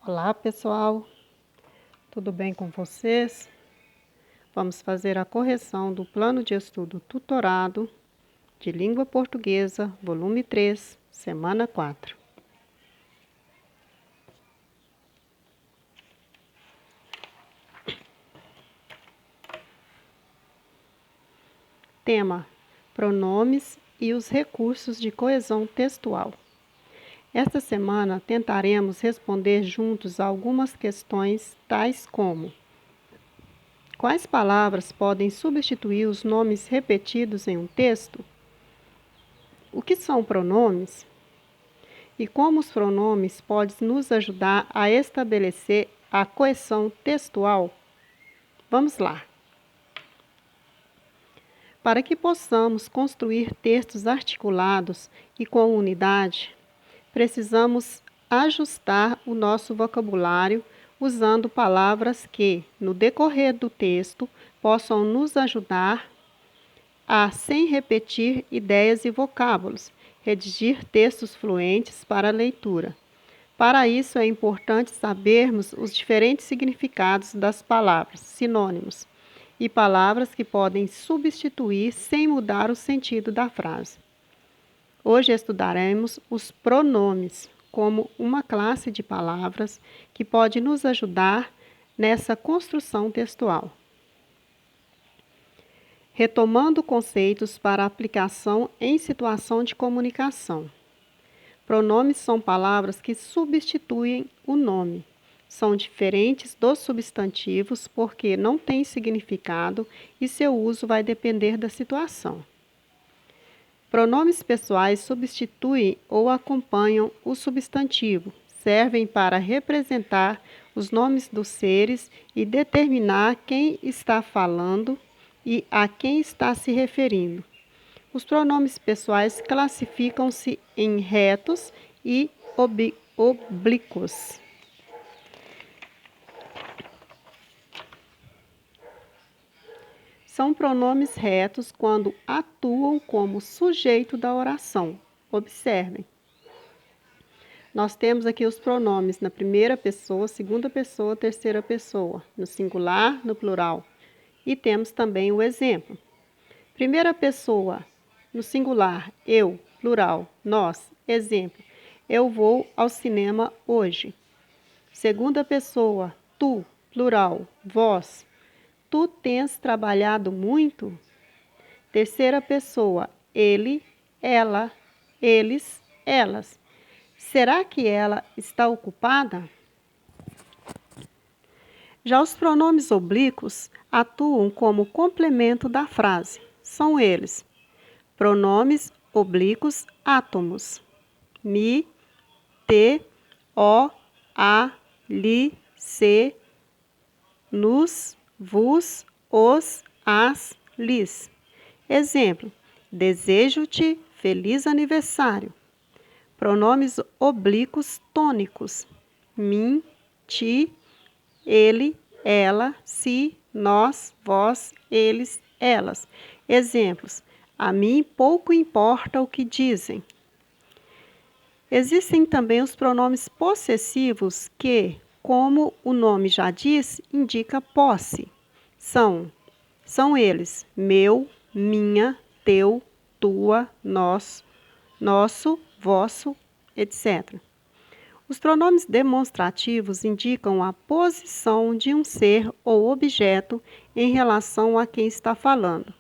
Olá, pessoal, tudo bem com vocês? Vamos fazer a correção do plano de estudo tutorado de língua portuguesa, volume 3, semana 4. Tema: pronomes e os recursos de coesão textual. Esta semana tentaremos responder juntos algumas questões tais como: quais palavras podem substituir os nomes repetidos em um texto? O que são pronomes? E como os pronomes podem nos ajudar a estabelecer a coesão textual? Vamos lá! Para que possamos construir textos articulados e com unidade, precisamos ajustar o nosso vocabulário usando palavras que, no decorrer do texto, possam nos ajudar a, sem repetir ideias e vocábulos, redigir textos fluentes para a leitura. Para isso, é importante sabermos os diferentes significados das palavras, sinônimos, e palavras que podem substituir sem mudar o sentido da frase. Hoje estudaremos os pronomes, como uma classe de palavras que pode nos ajudar nessa construção textual. Retomando conceitos para aplicação em situação de comunicação. Pronomes são palavras que substituem o nome. São diferentes dos substantivos porque não têm significado e seu uso vai depender da situação. Pronomes pessoais substituem ou acompanham o substantivo, servem para representar os nomes dos seres e determinar quem está falando e a quem está se referindo. Os pronomes pessoais classificam-se em retos e oblíquos. São pronomes retos quando atuam como sujeito da oração. Observem. Nós temos aqui os pronomes na primeira pessoa, segunda pessoa, terceira pessoa, no singular, no plural. E temos também o exemplo. Primeira pessoa, no singular, eu, plural, nós, exemplo, eu vou ao cinema hoje. Segunda pessoa, tu, plural, vós, tu tens trabalhado muito? Terceira pessoa, ele, ela, eles, elas. Será que ela está ocupada? Já os pronomes oblíquos atuam como complemento da frase. São eles: pronomes oblíquos átomos: mi, te, o, a, li, se, nos, vos, os, as, lis. Exemplo: desejo-te feliz aniversário. Pronomes oblíquos tônicos: mim, ti, ele, ela, si, nós, vós, eles, elas. Exemplos: a mim pouco importa o que dizem. Existem também os pronomes possessivos que, como o nome já diz, indica posse. São eles: meu, minha, teu, tua, nós, nosso, vosso, etc. Os pronomes demonstrativos indicam a posição de um ser ou objeto em relação a quem está falando.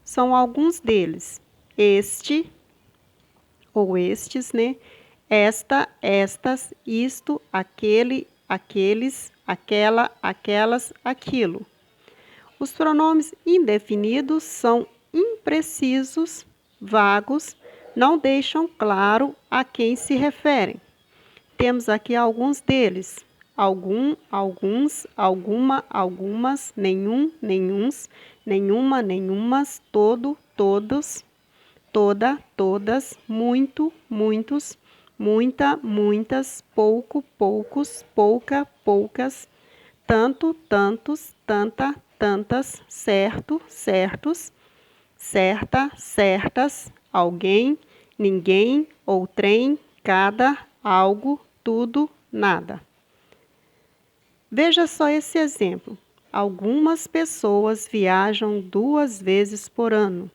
São alguns deles: este ou estes, esta, estas, isto, aquele, aqueles, aquela, aquelas, aquilo. Os pronomes indefinidos são imprecisos, vagos, não deixam claro a quem se referem. Temos aqui alguns deles: algum, alguns, alguma, algumas, nenhum, nenhuns, nenhuma, nenhumas, todo, todos, toda, todas, muito, muitos, muita, muitas, pouco, poucos, pouca, poucas, tanto, tantos, tanta, tantas, certo, certos, certa, certas, alguém, ninguém, outrem, cada, algo, tudo, nada. Veja só esse exemplo. Algumas pessoas viajam 2 vezes por ano.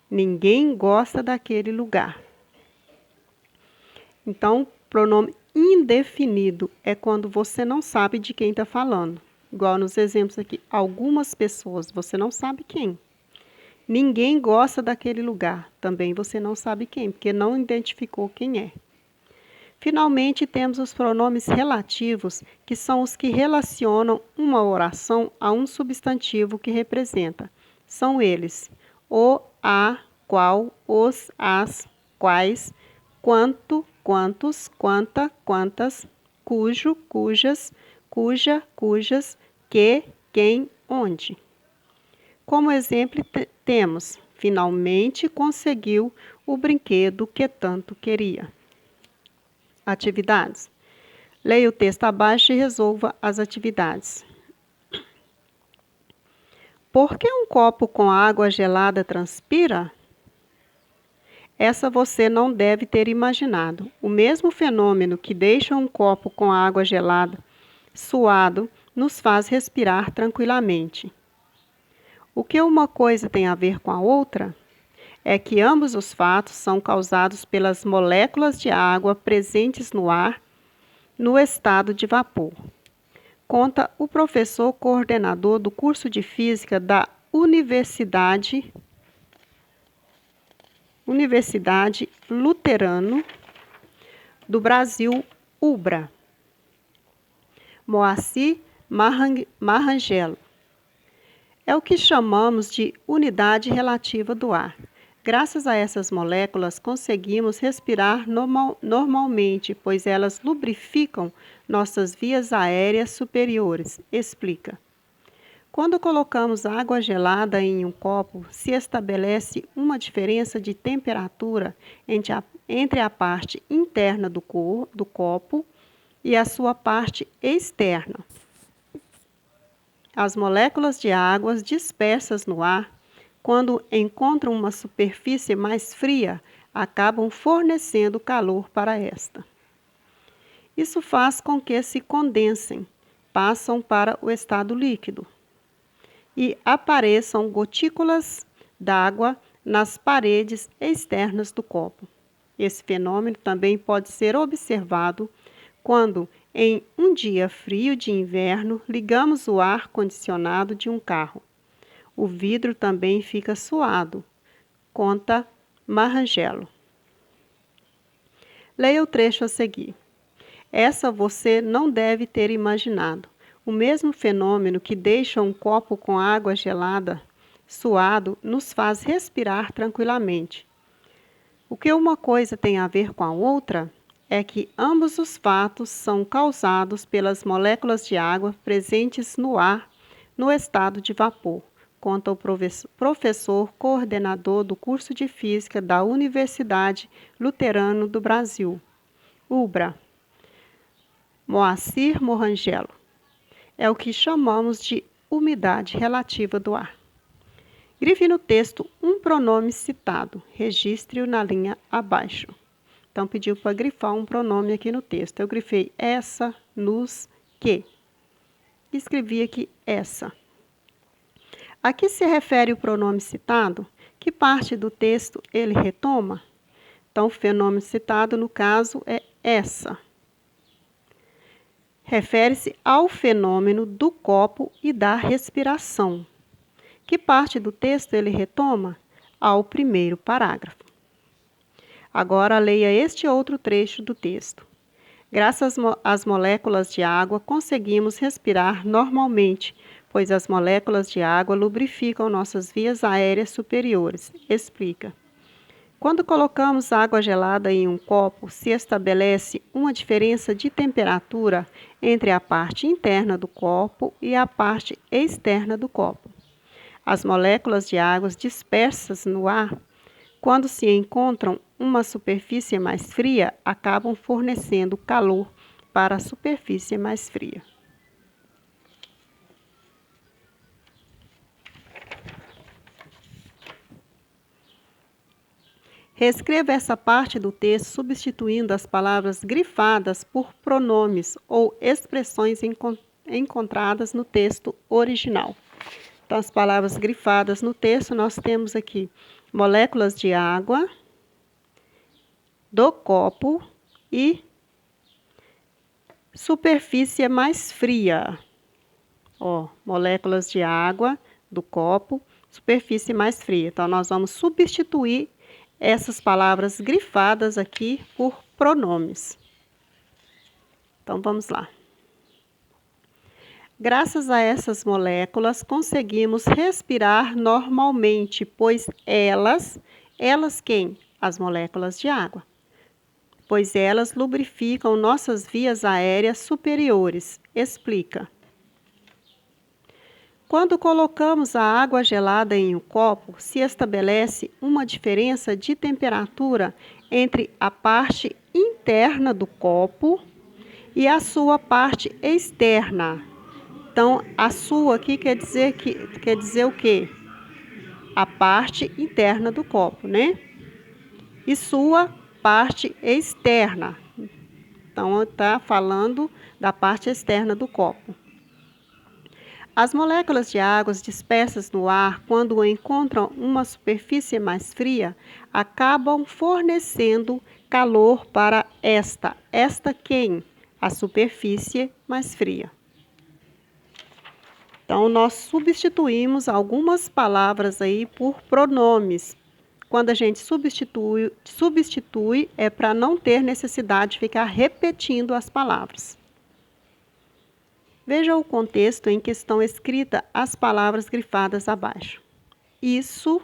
Ninguém gosta daquele lugar. Então, pronome indefinido é quando você não sabe de quem está falando. Igual nos exemplos aqui. Algumas pessoas, você não sabe quem. Ninguém gosta daquele lugar. Também você não sabe quem, porque não identificou quem é. Finalmente, temos os pronomes relativos, que são os que relacionam uma oração a um substantivo que representa. São eles: o, a, qual, os, as, quais, quanto, quantos, quanta, quantas, cujo, cujas, cuja, cujas, que, quem, onde. Como exemplo, temos: finalmente conseguiu o brinquedo que tanto queria. Atividades. Leia o texto abaixo e resolva as atividades. Por que um copo com água gelada transpira? Essa você não deve ter imaginado. O mesmo fenômeno que deixa um copo com água gelada suado nos faz respirar tranquilamente. O que uma coisa tem a ver com a outra? É que ambos os fatos são causados pelas moléculas de água presentes no ar no estado de vapor. Conta o professor coordenador do curso de Física da Universidade Luterano do Brasil, UBRA, Moacir Marrangelo. É o que chamamos de unidade relativa do ar. Graças a essas moléculas, conseguimos respirar normalmente, pois elas lubrificam nossas vias aéreas superiores. Explica. Quando colocamos água gelada em um copo, se estabelece uma diferença de temperatura entre a parte interna do copo e a sua parte externa. As moléculas de água dispersas no ar, quando encontram uma superfície mais fria, acabam fornecendo calor para esta. Isso faz com que se condensem, passam para o estado líquido e apareçam gotículas d'água nas paredes externas do copo. Esse fenômeno também pode ser observado quando, em um dia frio de inverno, ligamos o ar-condicionado de um carro. O vidro também fica suado, conta Marrangelo. Leia o trecho a seguir. Essa você não deve ter imaginado. O mesmo fenômeno que deixa um copo com água gelada, suado, nos faz respirar tranquilamente. O que uma coisa tem a ver com a outra é que ambos os fatos são causados pelas moléculas de água presentes no ar no estado de vapor, conta o professor coordenador do curso de Física da Universidade Luterano do Brasil, UBRA, Moacir Marrangelo. É o que chamamos de umidade relativa do ar. Grife no texto um pronome citado, registre-o na linha abaixo. Então, pediu para grifar um pronome aqui no texto. Eu grifei essa, nos, que. Escrevi aqui essa. A que se refere o pronome citado? Que parte do texto ele retoma? Então, o fenômeno citado, no caso, é essa. Refere-se ao fenômeno do copo e da respiração. Que parte do texto ele retoma? Ao primeiro parágrafo. Agora, leia este outro trecho do texto. Graças às moléculas de água, conseguimos respirar normalmente, pois as moléculas de água lubrificam nossas vias aéreas superiores. Explica. Quando colocamos água gelada em um copo, se estabelece uma diferença de temperatura entre a parte interna do copo e a parte externa do copo. As moléculas de água dispersas no ar, quando se encontram uma superfície mais fria, acabam fornecendo calor para a superfície mais fria. Reescreva essa parte do texto substituindo as palavras grifadas por pronomes ou expressões encontradas no texto original. Então, as palavras grifadas no texto, nós temos aqui moléculas de água, do copo e superfície mais fria. Ó, moléculas de água, do copo, superfície mais fria. Então, nós vamos substituir essas palavras grifadas aqui por pronomes. Então, vamos lá. Graças a essas moléculas, conseguimos respirar normalmente, pois elas quem? As moléculas de água. Pois elas lubrificam nossas vias aéreas superiores. Explica. Quando colocamos a água gelada em um copo, se estabelece uma diferença de temperatura entre a parte interna do copo e a sua parte externa. Então, a sua aqui quer dizer o quê? A parte interna do copo, né? E sua parte externa. Então, está falando da parte externa do copo. As moléculas de água dispersas no ar, quando encontram uma superfície mais fria, acabam fornecendo calor para esta. Esta quem? A superfície mais fria. Então, nós substituímos algumas palavras aí por pronomes. Quando a gente substitui é para não ter necessidade de ficar repetindo as palavras. Veja o contexto em que estão escritas as palavras grifadas abaixo. Isso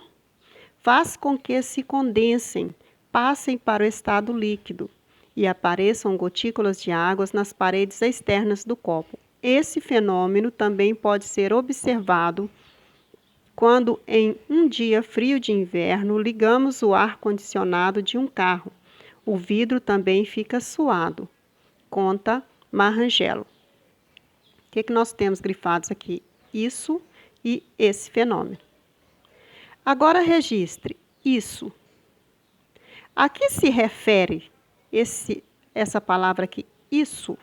faz com que se condensem, passem para o estado líquido e apareçam gotículas de água nas paredes externas do copo. Esse fenômeno também pode ser observado quando, em um dia frio de inverno, ligamos o ar-condicionado de um carro. O vidro também fica suado. Conta Marangelo. O que nós temos grifados aqui? Isso e esse fenômeno. Agora registre isso. A que se refere essa palavra aqui, isso?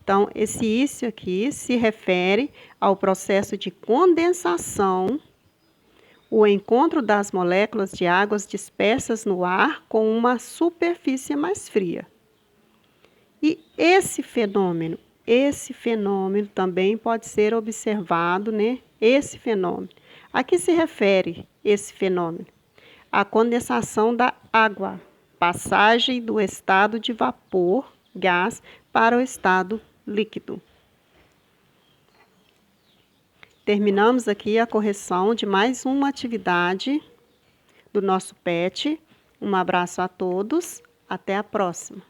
Então, esse isso aqui se refere ao processo de condensação, o encontro das moléculas de águas dispersas no ar com uma superfície mais fria. E esse fenômeno também pode ser observado, né? Esse fenômeno. A que se refere esse fenômeno? A condensação da água, passagem do estado de vapor, gás, para o estado líquido. Terminamos aqui a correção de mais uma atividade do nosso PET. Um abraço a todos, até a próxima.